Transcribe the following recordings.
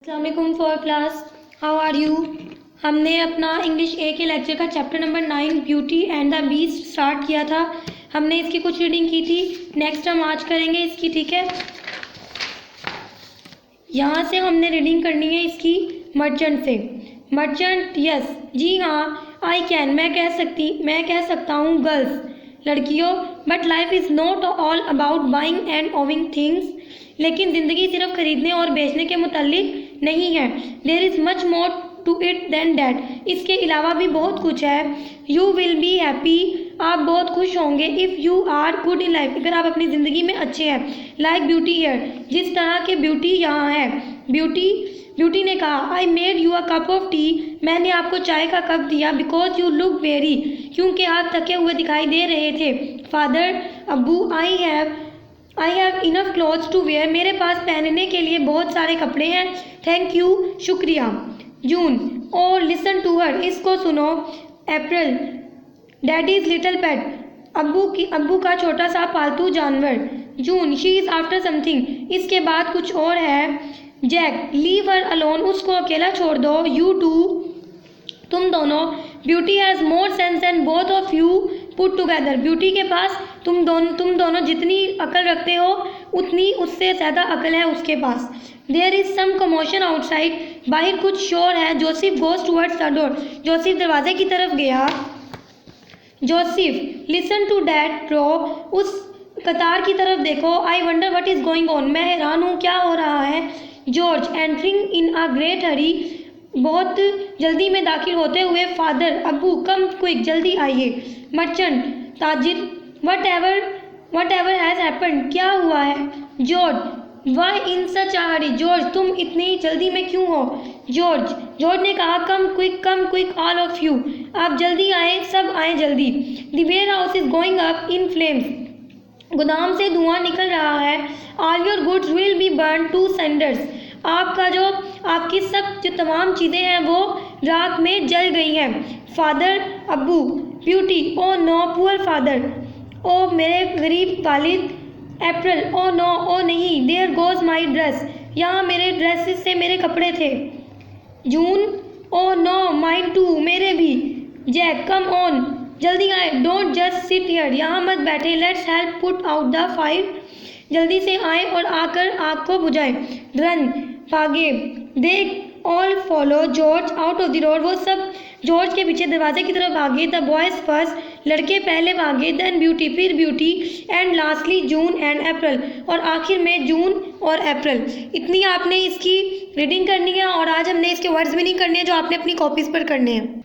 अस्सलाम वालेकुम for class, how are you. हमने अपना इंग्लिश ए के लेक्चर का chapter number 9 Beauty and the Beast start किया था। हमने इसकी कुछ रीडिंग की थी। नेक्स्ट हम आज करेंगे इसकी, ठीक है। यहाँ से हमने रीडिंग करनी है इसकी मर्चेंट से। मर्चेंट, यस, जी हाँ। आई कैन, मैं कह सकता हूँ। गर्ल्स, लड़कियों। But life is not all about buying and owing things, लेकिन ज़िंदगी सिर्फ खरीदने और बेचने के मुताल्लिक नहीं है। There is much more to it than that, इसके अलावा भी बहुत कुछ है। यू विल बी हैप्पी, आप बहुत खुश होंगे। If you are good in life, अगर आप अपनी ज़िंदगी में अच्छे हैं। लाइक ब्यूटी हियर, जिस तरह के ब्यूटी यहाँ है। ब्यूटी ने कहा, I made you a cup of T, मैंने आपको चाय का कप दिया। बिकॉज यू लुक वेरी, क्योंकि आप थके हुए दिखाई दे रहे थे। फादर, अब्बू, I have enough clothes to wear, मेरे पास पहनने के लिए बहुत सारे कपड़े हैं। थैंक यू, शुक्रिया। जून, और लिसन टू हर, इसको सुनो। अप्रैल, डैडीज लिटिल पेट, अब्बू का छोटा सा पालतू जानवर। जून, शी इज़ आफ्टर समथिंग, इसके बाद कुछ और है। जैक, लीव हर अलोन, उसको अकेला छोड़ दो। यू टू, तुम दोनों। Beauty has more sense than both of you put together, Beauty के पास तुम दोनों जितनी अकल रखते हो उतनी उससे ज़्यादा अकल है उसके पास। There is some commotion outside, बाहर कुछ शोर है। Joseph goes towards the door, Joseph दरवाजे की तरफ गया। Joseph, listen to dad row, उस कतार की तरफ देखो। I wonder what is going on, मैं हैरान हूँ क्या हो रहा है। George, entering in a great hurry, बहुत जल्दी में दाखिल होते हुए। फादर, अब्बू, कम क्विक, जल्दी आइए। मर्चेंट, ताजिर, वट एवर हैज़ हैपेंड, क्या हुआ है। George, why in such a hurry, George तुम इतनी जल्दी में क्यों हो। जॉर्ज ने कहा, come quick all of you, आप जल्दी आए, सब आए जल्दी। The warehouse is going up in flames, गोदाम से धुआं निकल रहा है। All your goods will be burn to cinders, आपकी सब जो तमाम चीज़ें हैं वो राख में जल गई हैं। फादर, अब्बू, beauty, oh no poor father, ओ मेरे गरीब वालिद। अप्रैल, ओ नो, ओ नहीं। देयर गोज माई ड्रेस, यहाँ मेरे ड्रेसेस से मेरे कपड़े थे। जून, ओ नो माइन टू, मेरे भी। जैक, कम ऑन, जल्दी आए। डोंट जस्ट सिट हियर, यहाँ मत बैठे। Let's help put out the fire, जल्दी से आए और आकर आग को बुझाए। रन, भागे। They all follow George out of the door, वो सब जॉर्ज के पीछे दरवाजे की तरफ भागे। द बॉयज फर्स्ट, लड़के पहले भागे। देन ब्यूटी, फिर beauty. And lastly June and April, और आखिर में जून और अप्रैल। इतनी आपने इसकी रीडिंग करनी है और आज हमने इसके वर्ड्स भी नहीं करने हैं जो आपने अपनी कॉपीज पर करने हैं।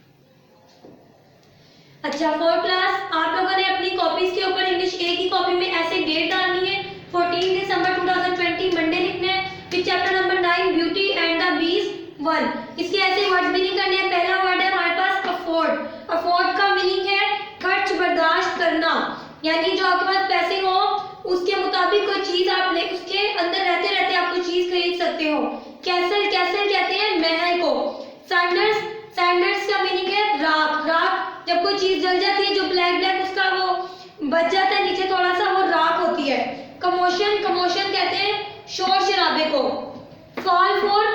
अच्छा, फोर्थ क्लास, आप लोगों ने अपनी कॉपीज के ऊपर इंग्लिश ए की कॉपी में ऐसे डेट डालनी है। 14 दिसंबर 2020 मंडे लिखना है। फिर chapter number 9 Beauty and the beast 1, इसके ऐसे वर्ड्स मीनिंग करने हैं। पहला वर्ड है हमारे पास अफोर्ड। अफोर्ड का मीनिंग है खर्च बर्दाश्त करना, यानी जो आपके पास पैसे हो उसके मुताबिक कोई चीज आपने उसके अंदर रहते रहते आप कोई चीज खरीद सकते हो। कैसल कहते हैं महल को। सैंडर्स का मीनिंग है राख, जब कोई चीज जल जाती है जो ब्लैक उसका वो बच जाता है नीचे थोड़ा सा, वो राख होती है। कमोशन कहते हैं शोर शराबे को। Fall for